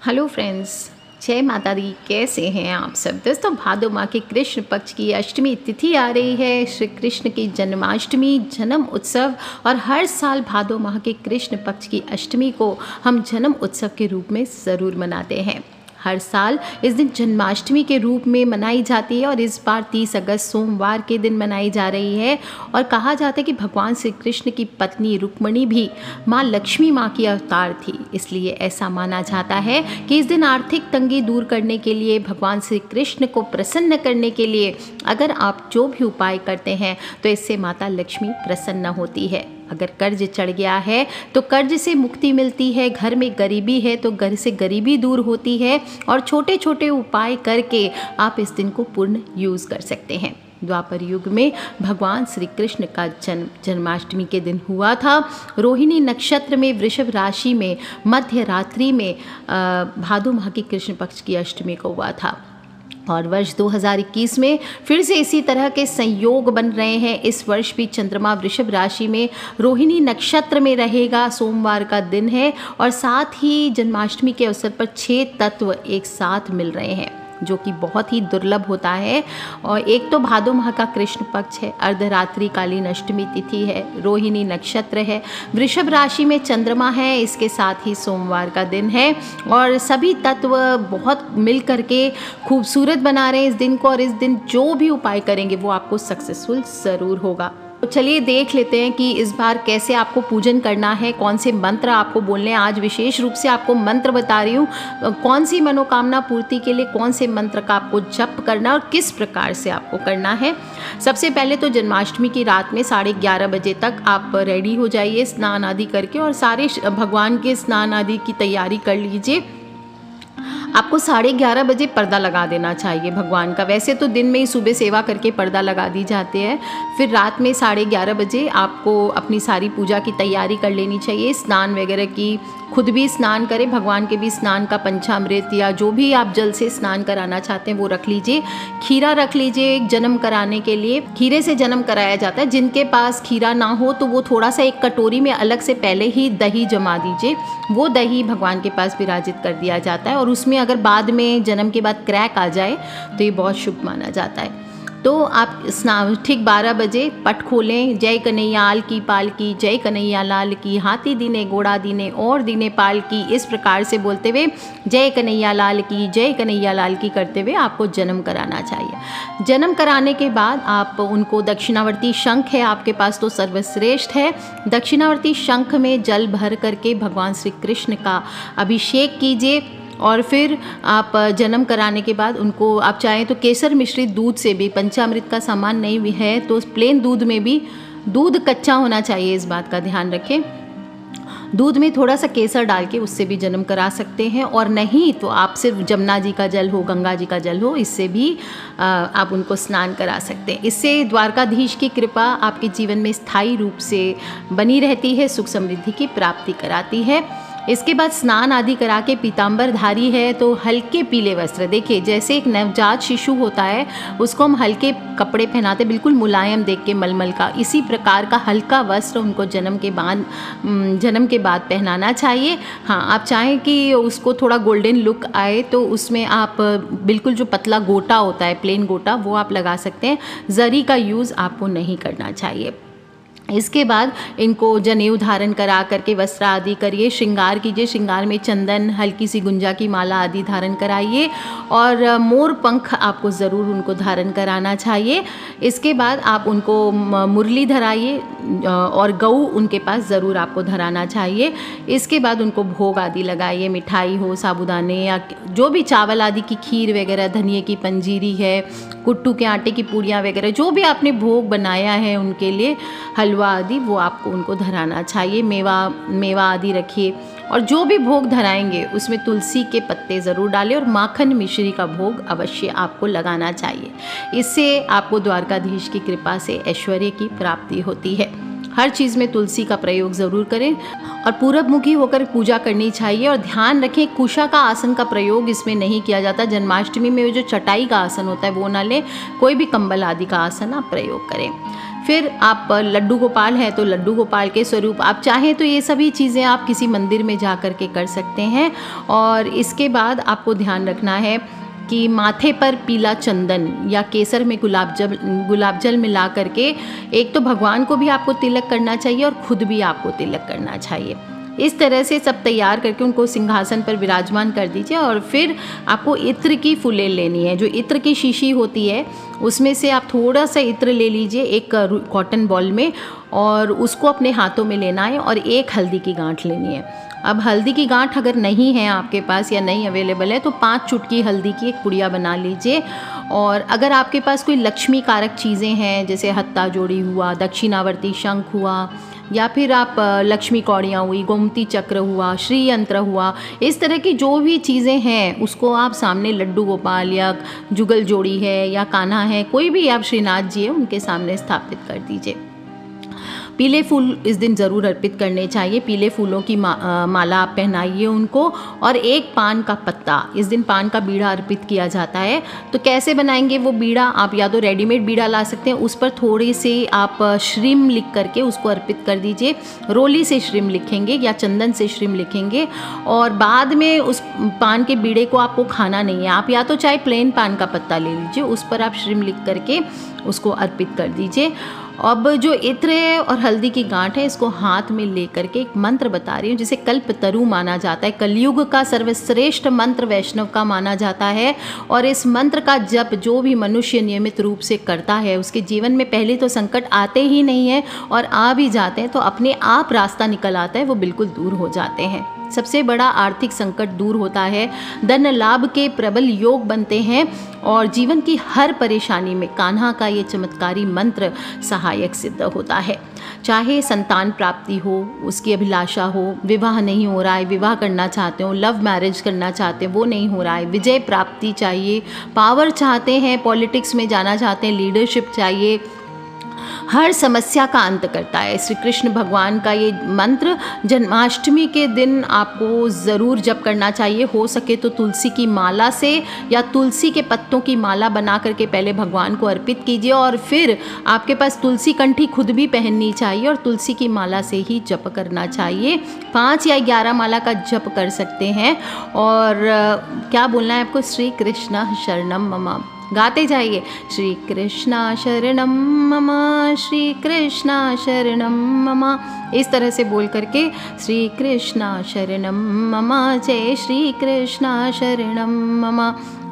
Hello friends, जय माता दी। कैसे हैं आप सब दोस्तों। भादो माह के कृष्ण पक्ष की अष्टमी तिथि आ रही है, श्री कृष्ण की जन्माष्टमी, जन्म उत्सव। और हर साल भादो माह के कृष्ण पक्ष की अष्टमी को हम जन्म उत्सव के रूप में ज़रूर मनाते हैं। हर साल इस दिन जन्माष्टमी के रूप में मनाई जाती है और इस बार 30 अगस्त सोमवार के दिन मनाई जा रही है। और कहा जाता है कि भगवान श्री कृष्ण की पत्नी रुक्मिणी भी माँ लक्ष्मी माँ की अवतार थी, इसलिए ऐसा माना जाता है कि इस दिन आर्थिक तंगी दूर करने के लिए, भगवान श्री कृष्ण को प्रसन्न करने के लिए अगर आप जो भी उपाय करते हैं तो इससे माता लक्ष्मी प्रसन्न होती है। अगर कर्ज चढ़ गया है तो कर्ज से मुक्ति मिलती है, घर में गरीबी है तो घर से गरीबी दूर होती है। और छोटे छोटे उपाय करके आप इस दिन को पूर्ण यूज़ कर सकते हैं। द्वापर युग में भगवान श्री कृष्ण का जन्माष्टमी के दिन हुआ था। रोहिणी नक्षत्र में वृषभ राशि में मध्य रात्रि में भादो माह की कृष्ण पक्ष की अष्टमी को हुआ था। और वर्ष 2021 में फिर से इसी तरह के संयोग बन रहे हैं। इस वर्ष भी चंद्रमा वृषभ राशि में रोहिणी नक्षत्र में रहेगा, सोमवार का दिन है। और साथ ही जन्माष्टमी के अवसर पर 6 तत्व एक साथ मिल रहे हैं, जो कि बहुत ही दुर्लभ होता है। और एक तो भादो माह का कृष्ण पक्ष है, अर्धरात्रि कालीन अष्टमी तिथि है, रोहिणी नक्षत्र है, वृषभ राशि में चंद्रमा है, इसके साथ ही सोमवार का दिन है। और सभी तत्व बहुत मिल करके खूबसूरत बना रहे हैं इस दिन को। और इस दिन जो भी उपाय करेंगे वो आपको सक्सेसफुल ज़रूर होगा। तो चलिए देख लेते हैं कि इस बार कैसे आपको पूजन करना है, कौन से मंत्र आपको बोलने हैं। आज विशेष रूप से आपको मंत्र बता रही हूँ, कौन सी मनोकामना पूर्ति के लिए कौन से मंत्र का आपको जप करना और किस प्रकार से आपको करना है। सबसे पहले तो जन्माष्टमी की रात में 11:30 बजे तक आप रेडी हो जाइए स्नान आदि करके, और सारे भगवान के स्नान आदि की तैयारी कर लीजिए। आपको 11:30 बजे पर्दा लगा देना चाहिए भगवान का। वैसे तो दिन में ही सुबह सेवा करके पर्दा लगा दी जाते हैं, फिर रात में 11:30 बजे आपको अपनी सारी पूजा की तैयारी कर लेनी चाहिए, स्नान वगैरह की। खुद भी स्नान करें, भगवान के भी स्नान का पंचामृत या जो भी आप जल से स्नान कराना चाहते हैं वो रख लीजिए। खीरा रख लीजिए जन्म कराने के लिए, खीरे से जन्म कराया जाता है। जिनके पास खीरा ना हो तो वो थोड़ा सा एक कटोरी में अलग से पहले ही दही जमा दीजिए, वो दही भगवान के पास विराजित कर दिया जाता है। और उसमें अगर बाद में जन्म के बाद क्रैक आ जाए तो ये बहुत शुभ माना जाता है। तो आप स्नान ठीक 12 बजे पट खोलें, जय कन्हैयाल की पाल की, जय कन्हैया लाल की, हाथी दीने घोड़ा दीने और दीने पाल की, इस प्रकार से बोलते हुए जय कन्हैया लाल की, जय कन्हैया लाल की करते हुए आपको जन्म कराना चाहिए। जन्म कराने के बाद आप उनको दक्षिणावर्ती शंख है आपके पास तो सर्वश्रेष्ठ है, दक्षिणावर्ती शंख में जल भर करके भगवान श्री कृष्ण का अभिषेक कीजिए। और फिर आप जन्म कराने के बाद उनको आप चाहें तो केसर मिश्रित दूध से भी, पंचामृत का सामान नहीं भी है तो प्लेन दूध में भी, दूध कच्चा होना चाहिए इस बात का ध्यान रखें, दूध में थोड़ा सा केसर डाल के उससे भी जन्म करा सकते हैं। और नहीं तो आप सिर्फ जमुना जी का जल हो, गंगा जी का जल हो, इससे भी आप उनको स्नान करा सकते हैं। इससे द्वारकाधीश की कृपा आपके जीवन में स्थायी रूप से बनी रहती है, सुख समृद्धि की प्राप्ति कराती है। इसके बाद स्नान आदि करा के पीताम्बरधारी है तो हल्के पीले वस्त्र, देखिए जैसे एक नवजात शिशु होता है उसको हम हल्के कपड़े पहनाते, बिल्कुल मुलायम देख के मलमल का, इसी प्रकार का हल्का वस्त्र उनको जन्म के बाद पहनाना चाहिए। हाँ, आप चाहें कि उसको थोड़ा गोल्डन लुक आए तो उसमें आप बिल्कुल जो पतला गोटा होता है, प्लेन गोटा, वो आप लगा सकते हैं। जरी का यूज़ आपको नहीं करना चाहिए। इसके बाद इनको जनेऊ धारण करा करके वस्त्र आदि करिए, श्रृंगार कीजिए, श्रृंगार में चंदन, हल्की सी गुंजा की माला आदि धारण कराइए। और मोर पंख आपको ज़रूर उनको धारण कराना चाहिए। इसके बाद आप उनको मुरली धराइए और गऊ उनके पास ज़रूर आपको धराना चाहिए। इसके बाद उनको भोग आदि लगाइए, मिठाई हो, साबुदाने या जो भी चावल आदि की खीर वगैरह, धनिए की पंजीरी है, कुट्टू के आटे की पूड़ियाँ वगैरह, जो भी आपने भोग बनाया है उनके लिए, हलवा आदि, वो आपको उनको धराना चाहिए। मेवा आदि रखिए। और जो भी भोग धराएंगे उसमें तुलसी के पत्ते ज़रूर डालें और माखन मिश्री का भोग अवश्य आपको लगाना चाहिए। इससे आपको द्वारकाधीश की कृपा से ऐश्वर्य की प्राप्ति होती है। हर चीज़ में तुलसी का प्रयोग ज़रूर करें और पूरब मुखी होकर पूजा करनी चाहिए। और ध्यान रखें, कुशा का आसन का प्रयोग इसमें नहीं किया जाता। जन्माष्टमी में जो चटाई का आसन होता है वो ना लें, कोई भी कंबल आदि का आसन आप प्रयोग करें। फिर आप लड्डू गोपाल हैं तो लड्डू गोपाल के स्वरूप, आप चाहें तो ये सभी चीज़ें आप किसी मंदिर में जा कर के कर सकते हैं। और इसके बाद आपको ध्यान रखना है कि माथे पर पीला चंदन या केसर में गुलाब जल मिला करके एक तो भगवान को भी आपको तिलक करना चाहिए और खुद भी आपको तिलक करना चाहिए। इस तरह से सब तैयार करके उनको सिंहासन पर विराजमान कर दीजिए। और फिर आपको इत्र की फुलें लेनी है। जो इत्र की शीशी होती है उसमें से आप थोड़ा सा इत्र ले लीजिए एक कॉटन बॉल में, और उसको अपने हाथों में लेना है और एक हल्दी की गांठ लेनी है। अब हल्दी की गांठ अगर नहीं है आपके पास या नहीं अवेलेबल है तो 5 चुटकी हल्दी की एक पुड़िया बना लीजिए। और अगर आपके पास कोई लक्ष्मी कारक चीज़ें हैं जैसे हत्ता जोड़ी हुआ, दक्षिणावर्ती शंख हुआ, या फिर आप लक्ष्मी कौड़ियाँ हुई, गोमती चक्र हुआ, श्री यंत्र हुआ, इस तरह की जो भी चीज़ें हैं उसको आप सामने लड्डू गोपाल या जुगल जोड़ी है या कान्हा है, कोई भी आप श्रीनाथ जी है उनके सामने स्थापित कर दीजिए। पीले फूल इस दिन ज़रूर अर्पित करने चाहिए। पीले फूलों की माला आप पहनाइए उनको। और एक पान का पत्ता, इस दिन पान का बीड़ा अर्पित किया जाता है। तो कैसे बनाएंगे वो बीड़ा, आप या तो रेडीमेड बीड़ा ला सकते हैं, उस पर थोड़े से आप श्रीम लिख करके उसको अर्पित कर दीजिए। रोली से श्रीम लिखेंगे या चंदन से श्रीम लिखेंगे। और बाद में उस पान के बीड़े को आपको खाना नहीं है, आप या तो चाहे प्लेन पान का पत्ता ले लीजिए, उस पर आप श्रीम लिख करके उसको अर्पित कर दीजिए। अब जो इत्र है और हल्दी की गांठ है इसको हाथ में लेकर के एक मंत्र बता रही हूँ जिसे कल्पतरु माना जाता है। कलयुग का सर्वश्रेष्ठ मंत्र वैष्णव का माना जाता है। और इस मंत्र का जप जो भी मनुष्य नियमित रूप से करता है उसके जीवन में पहले तो संकट आते ही नहीं है, और आ भी जाते हैं तो अपने आप रास्ता निकल आता है, वो बिल्कुल दूर हो जाते हैं। सबसे बड़ा आर्थिक संकट दूर होता है, धन लाभ के प्रबल योग बनते हैं, और जीवन की हर परेशानी में कान्हा का ये चमत्कारी मंत्र सहायक सिद्ध होता है। चाहे संतान प्राप्ति हो, उसकी अभिलाषा हो, विवाह नहीं हो रहा है, विवाह करना चाहते हो, लव मैरिज करना चाहते हैं वो नहीं हो रहा है, विजय प्राप्ति चाहिए, पावर चाहते हैं, पॉलिटिक्स में जाना चाहते हैं, लीडरशिप चाहिए, हर समस्या का अंत करता है श्री कृष्ण भगवान का ये मंत्र। जन्माष्टमी के दिन आपको ज़रूर जप करना चाहिए। हो सके तो तुलसी की माला से या तुलसी के पत्तों की माला बना करके पहले भगवान को अर्पित कीजिए, और फिर आपके पास तुलसी कंठी खुद भी पहननी चाहिए और तुलसी की माला से ही जप करना चाहिए। 5 या 11 माला का जप कर सकते हैं। और क्या बोलना है आपको, श्री कृष्ण शरणम मम, गाते जाइए, श्री कृष्णा शरणम मम, श्री कृष्णा शरणम मम। इस तरह से बोल करके श्री कृष्णा शरणम मम, जय श्री कृष्णा शरणम मम,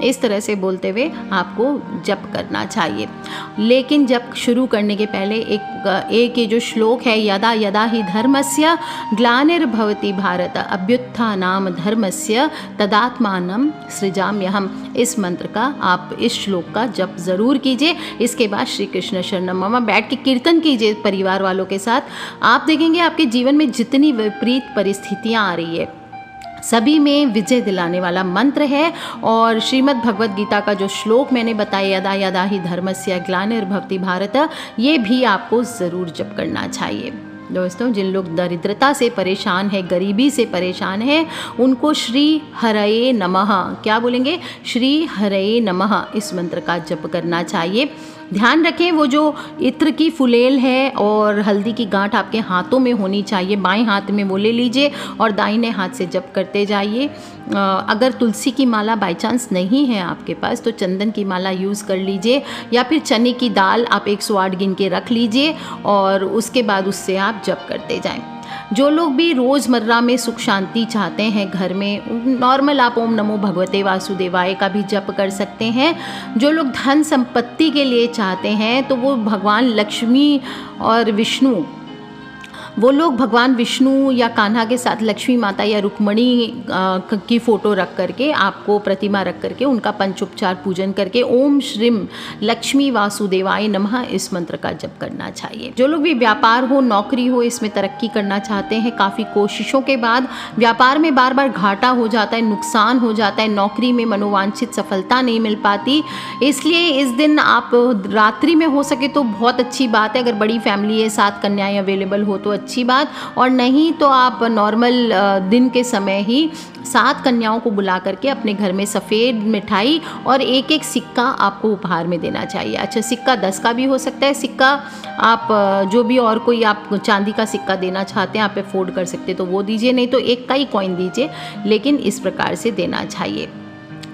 इस तरह से बोलते हुए आपको जप करना चाहिए। लेकिन जप शुरू करने के पहले एक ये जो श्लोक है, यदा यदा ही धर्मस्य ग्लानिर्भवति भारत अभ्युत्थानाम धर्मस्य तदात्मानं सृजाम्यहम्, इस मंत्र का आप इस श्लोक का जप ज़रूर कीजिए। इसके बाद श्री कृष्ण शरणम मम बैठ के कीर्तन कीजिए परिवार वालों के साथ। आप देखेंगे आपके जीवन में जितनी विपरीत परिस्थितियाँ आ रही है सभी में विजय दिलाने वाला मंत्र है। और श्रीमद् भगवद गीता का जो श्लोक मैंने बताया, यदा यदा ही धर्मस्य ग्लानिर्भवति भारत, ये भी आपको ज़रूर जप करना चाहिए। दोस्तों, जिन लोग दरिद्रता से परेशान है, गरीबी से परेशान है, उनको श्री हरये नमः, क्या बोलेंगे, श्री हरये नमः, इस मंत्र का जप करना चाहिए। ध्यान रखें वो जो इत्र की फुलेल है और हल्दी की गांठ आपके हाथों में होनी चाहिए। बाएं हाथ में वो ले लीजिए और दाहिने हाथ से जप करते जाइए। अगर तुलसी की माला बाई चांस नहीं है आपके पास तो चंदन की माला यूज़ कर लीजिए, या फिर चने की दाल आप 108 गिन के रख लीजिए और उसके बाद उससे आप जप करते जाएं। जो लोग भी रोज़मर्रा में सुख शांति चाहते हैं घर में, नॉर्मल आप ओम नमो भगवते वासुदेवाय का भी जप कर सकते हैं। जो लोग धन संपत्ति के लिए चाहते हैं तो वो भगवान लक्ष्मी और विष्णु, वो लोग भगवान विष्णु या कान्हा के साथ लक्ष्मी माता या रुक्मणी की फ़ोटो रख करके, आपको प्रतिमा रख करके उनका पंचोपचार पूजन करके ओम श्रीम लक्ष्मी वासुदेवाय नमः इस मंत्र का जप करना चाहिए। जो लोग भी व्यापार हो, नौकरी हो, इसमें तरक्की करना चाहते हैं, काफ़ी कोशिशों के बाद व्यापार में बार बार घाटा हो जाता है, नुकसान हो जाता है, नौकरी में मनोवांछित सफलता नहीं मिल पाती, इसलिए इस दिन आप रात्रि में हो सके तो बहुत अच्छी बात है। अगर बड़ी फैमिली है, 7 कन्याएँ अवेलेबल हो तो अच्छी बात, और नहीं तो आप नॉर्मल दिन के समय ही 7 कन्याओं को बुला करके अपने घर में सफ़ेद मिठाई और एक एक सिक्का आपको उपहार में देना चाहिए। अच्छा, सिक्का 10 का भी हो सकता है, सिक्का आप जो भी और कोई आप चांदी का सिक्का देना चाहते हैं, आप अफोर्ड कर सकते तो वो दीजिए, नहीं तो एक का ही कॉइन दीजिए, लेकिन इस प्रकार से देना चाहिए।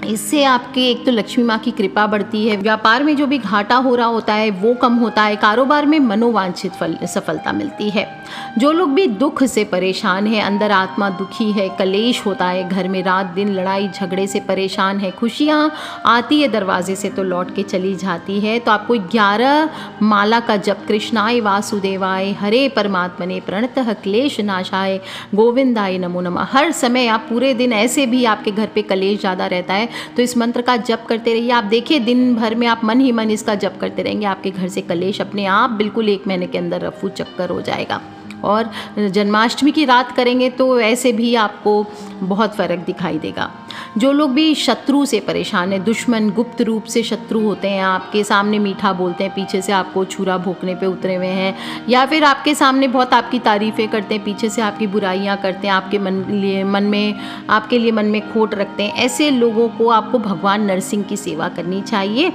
इससे आपके एक तो लक्ष्मी माँ की कृपा बढ़ती है, व्यापार में जो भी घाटा हो रहा होता है वो कम होता है, कारोबार में मनोवांछित सफलता मिलती है। जो लोग भी दुख से परेशान है, अंदर आत्मा दुखी है, कलेश होता है, घर में रात दिन लड़ाई झगड़े से परेशान है, खुशियाँ आती है दरवाजे से तो लौट के चली जाती है, तो आपको 11 माला का जप कृष्णाय वासुदेवाय हरे परमात्मने प्रणतः क्लेश नाशाय गोविंदाय नमो नमः। हर समय आप पूरे दिन, ऐसे भी आपके घर पे कलेश ज़्यादा रहता है तो इस मंत्र का जप करते रहिए। आप देखिए दिन भर में आप मन ही मन इसका जप करते रहेंगे, आपके घर से कलेश अपने आप बिल्कुल 1 महीने के अंदर रफू चक्कर हो जाएगा। और जन्माष्टमी की रात करेंगे तो ऐसे भी आपको बहुत फ़र्क दिखाई देगा। जो लोग भी शत्रु से परेशान है, दुश्मन गुप्त रूप से शत्रु होते हैं, आपके सामने मीठा बोलते हैं, पीछे से आपको छुरा भोंकने पे उतरे हुए हैं, या फिर आपके सामने बहुत आपकी तारीफ़ें करते हैं, पीछे से आपकी बुराइयां करते हैं, आपके आपके लिए मन में खोट रखते हैं, ऐसे लोगों को आपको भगवान नरसिंह की सेवा करनी चाहिए।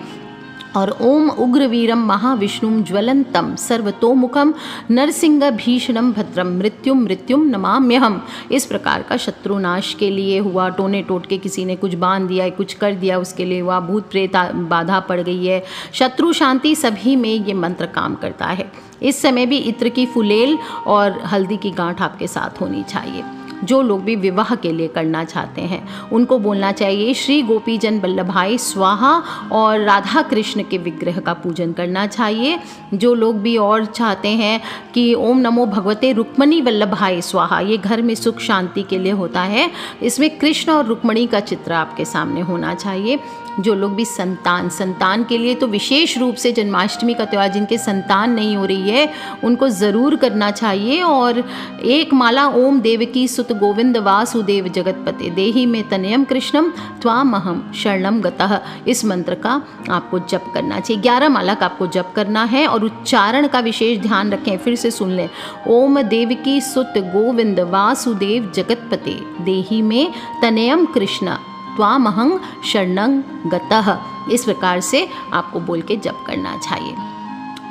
और ओम उग्रवीरम महाविष्णुम ज्वलंतम सर्वतोमुखम नरसिंह भीषणम भद्रम मृत्युम मृत्युम नमाम्यहम। इस प्रकार का शत्रुनाश के लिए हुआ, टोने टोटके किसी ने कुछ बांध दिया है, कुछ कर दिया, उसके लिए हुआ, भूत प्रेत बाधा पड़ गई है, शत्रु शांति, सभी में ये मंत्र काम करता है। इस समय भी इत्र की फुलेल और हल्दी की गांठ आपके साथ होनी चाहिए। जो लोग भी विवाह के लिए करना चाहते हैं उनको बोलना चाहिए श्री गोपीजन वल्लभाय स्वाहा और राधा कृष्ण के विग्रह का पूजन करना चाहिए। जो लोग भी और चाहते हैं कि ओम नमो भगवते रुक्मणी वल्लभाय स्वाहा, ये घर में सुख शांति के लिए होता है, इसमें कृष्ण और रुक्मणी का चित्र आपके सामने होना चाहिए। जो लोग भी संतान के लिए तो विशेष रूप से जन्माष्टमी का त्यौहार, जिनके संतान नहीं हो रही है उनको ज़रूर करना चाहिए। और 1 माला ओम देवकी सुत गोविंद वासुदेव जगतपते देहि में तनयम कृष्णम त्वामहम शरणम गतः, इस मंत्र का आपको जप करना चाहिए। 11 माला का आपको जप करना है और उच्चारण का विशेष ध्यान रखें। फिर से सुन लें, ओम देवकी सुत गोविंद वासुदेव जगतपते देहि में तनयम कृष्ण त्वामहं शरणं गतः, इस प्रकार से आपको बोल के जप करना चाहिए।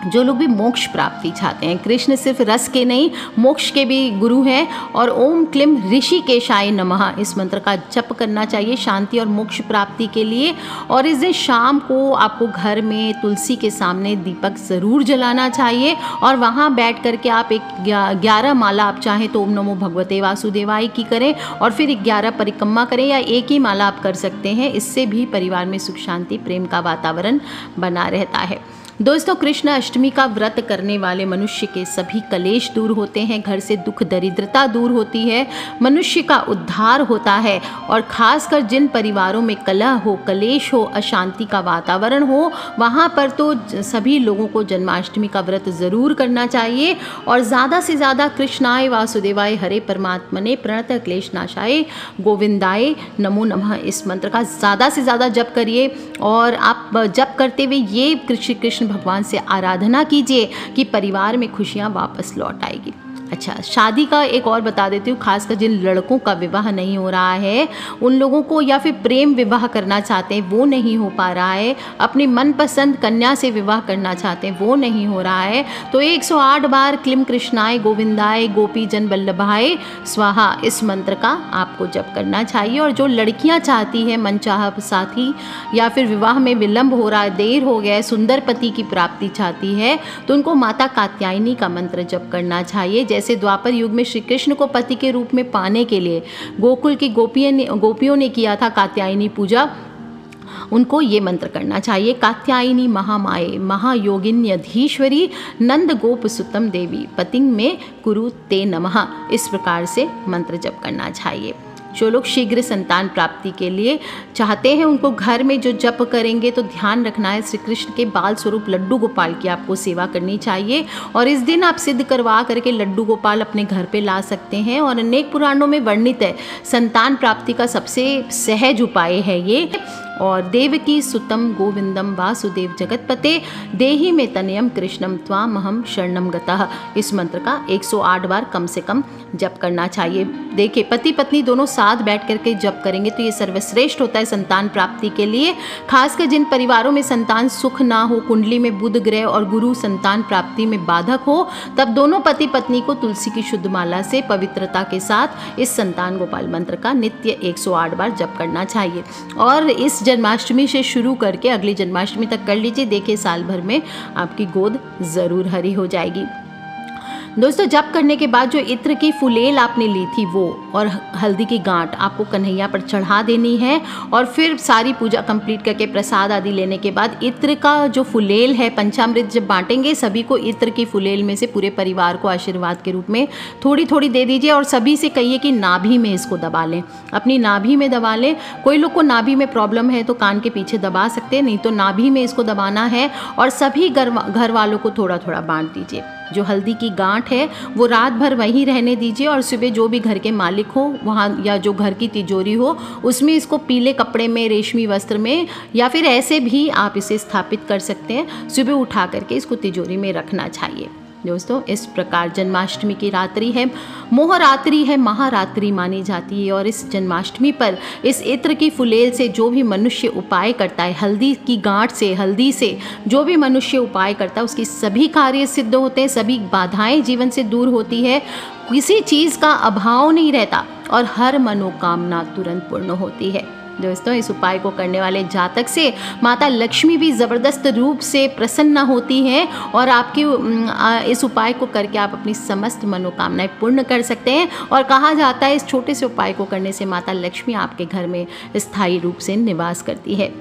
जो लोग भी मोक्ष प्राप्ति चाहते हैं, कृष्ण सिर्फ रस के नहीं मोक्ष के भी गुरु हैं, और ओम क्लीम ऋषिकेशाय नमः, इस मंत्र का जप करना चाहिए शांति और मोक्ष प्राप्ति के लिए। और इस दिन शाम को आपको घर में तुलसी के सामने दीपक ज़रूर जलाना चाहिए, और वहाँ बैठ करके आप 11 माला आप चाहें तो ओम नमो भगवते वासुदेवाय की करें, और फिर 11 परिक्रमा करें, या एक ही माला आप कर सकते हैं। इससे भी परिवार में सुख शांति प्रेम का वातावरण बना रहता है। दोस्तों, कृष्ण अष्टमी का व्रत करने वाले मनुष्य के सभी कलेश दूर होते हैं, घर से दुख दरिद्रता दूर होती है, मनुष्य का उद्धार होता है। और खासकर जिन परिवारों में कलह हो, कलेश हो, अशांति का वातावरण हो, वहाँ पर तो सभी लोगों को जन्माष्टमी का व्रत ज़रूर करना चाहिए। और ज़्यादा से ज़्यादा कृष्णाय वासुदेवाय हरे परमात्मने प्रणतः क्लेश नाशाय गोविंदाय नमो नमः, इस मंत्र का ज़्यादा से ज़्यादा जप करिए। और आप जप करते हुए ये कृष्ण भगवान से आराधना कीजिए कि परिवार में खुशियां वापस लौट आएगी। अच्छा, शादी का एक और बता देती हूँ, खासकर जिन लड़कों का विवाह नहीं हो रहा है उन लोगों को, या फिर प्रेम विवाह करना चाहते हैं वो नहीं हो पा रहा है, अपनी मनपसंद कन्या से विवाह करना चाहते हैं वो नहीं हो रहा है, तो 108 बार क्लीम कृष्णाय गोविंदाय गोपीजन वल्लभाय स्वाहा, इस मंत्र का आपको जप करना चाहिए। और जो लड़कियाँ चाहती है मनचाहा साथी, या फिर विवाह में विलंब हो रहा है, देर हो गया है, सुंदर पति की प्राप्ति चाहती है, तो उनको माता कात्यायनी का मंत्र जप करना चाहिए। जैसे द्वापर युग में श्री कृष्ण को पति के रूप में पाने के लिए गोकुल की गोपियों ने किया था कात्यायनी पूजा, उनको ये मंत्र करना चाहिए। कात्यायनी महामाये महायोगिन्यधीश्वरी नंद गोप सुतम देवी पतिंग में कुरु ते नमः, इस प्रकार से मंत्र जप करना चाहिए। जो लोग शीघ्र संतान प्राप्ति के लिए चाहते हैं उनको घर में जो जप करेंगे तो ध्यान रखना है श्री कृष्ण के बाल स्वरूप लड्डू गोपाल की आपको सेवा करनी चाहिए। और इस दिन आप सिद्ध करवा करके लड्डू गोपाल अपने घर पे ला सकते हैं। और अनेक पुराणों में वर्णित है संतान प्राप्ति का सबसे सहज उपाय है ये। और देवकी सुतम गोविंदम वासुदेव जगतपते देहि में तनयम कृष्णम त्वामहम शरणम गतः। इस मंत्र का 108 बार कम से कम जप करना चाहिए। देखिए, पति पत्नी दोनों साथ बैठ करके जप करेंगे तो ये सर्वश्रेष्ठ होता है संतान प्राप्ति के लिए। खासकर जिन परिवारों में संतान सुख ना हो, कुंडली में बुध ग्रह और गुरु संतान प्राप्ति में बाधक हो, तब दोनों पति पत्नी को तुलसी की शुद्ध माला से पवित्रता के साथ इस संतान गोपाल मंत्र का नित्य 108 बार जप करना चाहिए। और इस जन्माष्टमी से शुरू करके अगली जन्माष्टमी तक कर लीजिए। देखिए, साल भर में आपकी गोद ज़रूर हरी हो जाएगी। दोस्तों, जप करने के बाद जो इत्र की फुलेल आपने ली थी वो और हल्दी की गांठ आपको कन्हैया पर चढ़ा देनी है। और फिर सारी पूजा कंप्लीट करके प्रसाद आदि लेने के बाद इत्र का जो फुलेल है, पंचामृत जब बांटेंगे सभी को इत्र की फुलेल में से पूरे परिवार को आशीर्वाद के रूप में थोड़ी थोड़ी दे दीजिए। और सभी से कहिए कि नाभि में इसको दबा लें, अपनी नाभि में दबा लें। कोई लोग को नाभि में प्रॉब्लम है तो कान के पीछे दबा सकते हैं, नहीं तो नाभि में इसको दबाना है। और सभी घर वालों को थोड़ा थोड़ा बांट दीजिए। जो हल्दी की गांठ है वो रात भर वहीं रहने दीजिए और सुबह जो भी घर के मालिक हो वहाँ या जो घर की तिजोरी हो उसमें इसको पीले कपड़े में, रेशमी वस्त्र में या फिर ऐसे भी आप इसे स्थापित कर सकते हैं। सुबह उठा करके इसको तिजोरी में रखना चाहिए। दोस्तों, इस प्रकार जन्माष्टमी की रात्रि है, मोहरात्रि है, महारात्रि मानी जाती है। और इस जन्माष्टमी पर इस इत्र की फुलेल से जो भी मनुष्य उपाय करता है, हल्दी की गांठ से, हल्दी से जो भी मनुष्य उपाय करता है उसकी सभी कार्य सिद्ध होते हैं, सभी बाधाएं जीवन से दूर होती है, किसी चीज़ का अभाव नहीं रहता और हर मनोकामना तुरंत पूर्ण होती है। दोस्तों, इस उपाय को करने वाले जातक से माता लक्ष्मी भी ज़बरदस्त रूप से प्रसन्न होती हैं और आपकी इस उपाय को करके आप अपनी समस्त मनोकामनाएं पूर्ण कर सकते हैं। और कहा जाता है इस छोटे से उपाय को करने से माता लक्ष्मी आपके घर में स्थायी रूप से निवास करती है।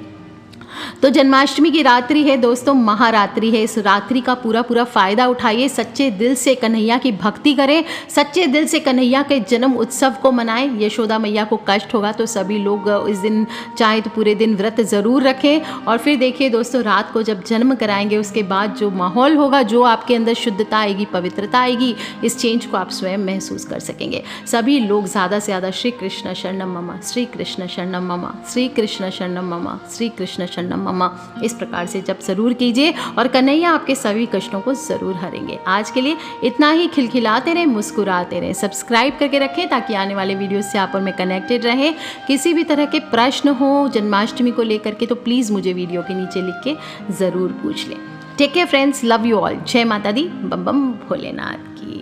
तो जन्माष्टमी की रात्रि है दोस्तों, महारात्रि है। इस रात्रि का पूरा पूरा फ़ायदा उठाइए, सच्चे दिल से कन्हैया की भक्ति करें, सच्चे दिल से कन्हैया के जन्म उत्सव को मनाएं। यशोदा मैया को कष्ट होगा तो सभी लोग इस दिन चाहे तो पूरे दिन व्रत ज़रूर रखें। और फिर देखिए दोस्तों, रात को जब जन्म कराएंगे उसके बाद जो माहौल होगा, जो आपके अंदर शुद्धता आएगी, पवित्रता आएगी, इस चेंज को आप स्वयं महसूस कर सकेंगे। सभी लोग ज़्यादा से ज़्यादा श्री कृष्ण शरणम मम, श्री कृष्ण शरणम मम, श्री कृष्ण शरणम मम, श्री कृष्ण शरणम मम्मा, इस प्रकार से जब जरूर कीजिए और कन्हैया आपके सभी कष्टों को जरूर हरेंगे। आज के लिए इतना ही। खिलखिलाते रहें, मुस्कुराते रहें, सब्सक्राइब करके रखें ताकि आने वाले वीडियो से आप और मैं कनेक्टेड रहें। किसी भी तरह के प्रश्न हो जन्माष्टमी को लेकर के तो प्लीज़ मुझे वीडियो के नीचे लिख के ज़रूर पूछ लें। Take care friends, love you all. जय माता दी, बम बम भोलेनाथ की।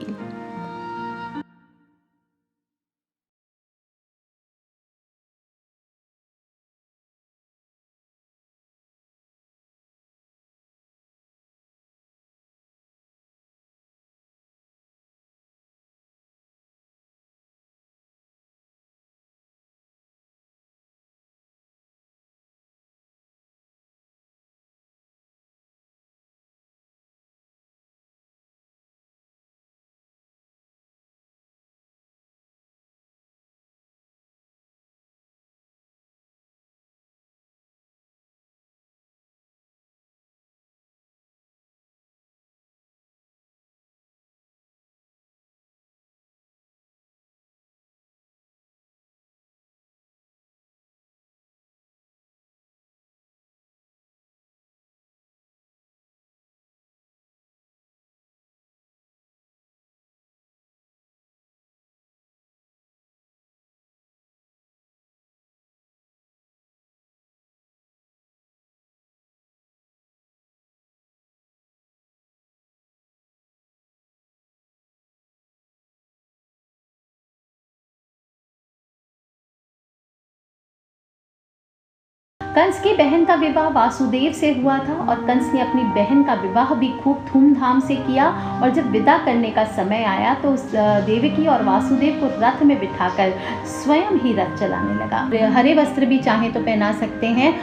कंस की बहन का विवाह वासुदेव से हुआ था और कंस ने अपनी बहन का विवाह भी खूब धूमधाम से किया। और जब विदा करने का समय आया तो देवकी और वासुदेव को रथ में बिठाकर स्वयं ही रथ चलाने लगा। हरे वस्त्र भी चाहे तो पहना सकते हैं।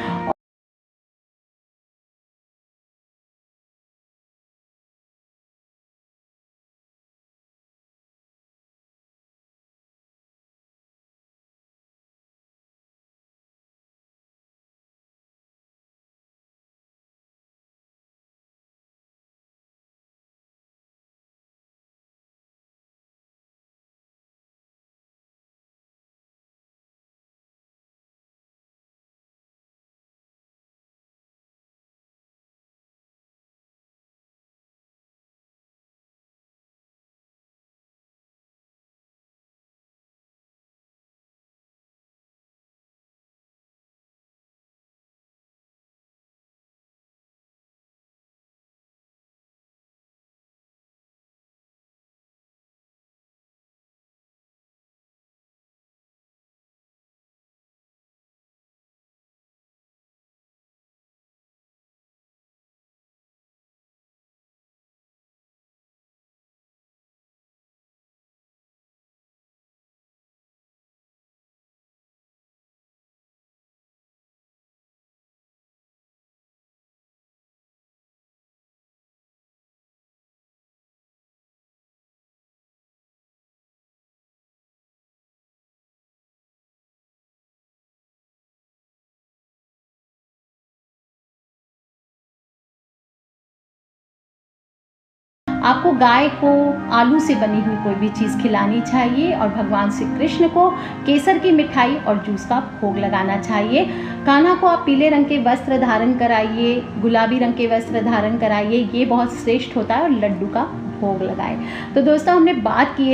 आपको गाय को आलू से बनी हुई कोई भी चीज़ खिलानी चाहिए और भगवान श्री कृष्ण को केसर की मिठाई और जूस का भोग लगाना चाहिए। कान्हा को आप पीले रंग के वस्त्र धारण कराइए, गुलाबी रंग के वस्त्र धारण कराइए, ये बहुत श्रेष्ठ होता है, और लड्डू का भोग लगाए। तो दोस्तों हमने बात की